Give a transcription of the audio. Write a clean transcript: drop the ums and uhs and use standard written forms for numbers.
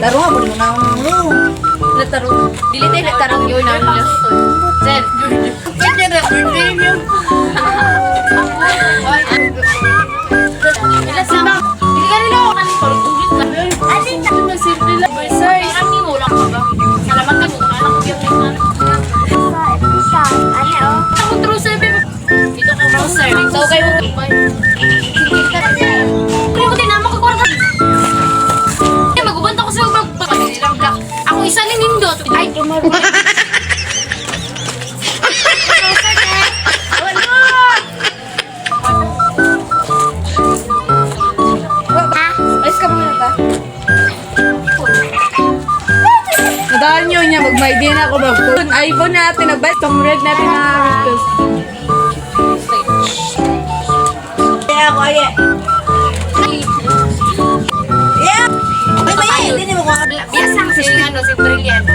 Tarong ako rin na Natarong. Dili tayo natarong yun na. Sir, Pwede na, birthday niyo. ilan sa mga? Dili ka nila ako kanin parugugit ka. Alin na? Nasimple lang. Sir, parang ni mo lang ka ba? Salamat ka kung anak ko yung Ako true sir, babe. Dito ka true sir. So kayo mo. Kaya ko tinama ko kung magubanta ko sa magpapalili lang black. Ako isa ni Nindot. Ay, kumaro. Ayos ka muna ba? Nadaan nyo niya, mag-my-day na ako mag-phone. iPhone natin, nag-buy itong red natin na request. Kaya ako, aye. Yeah! Ay, hindi mo ko. Biasa kasi ano, si Brilliant.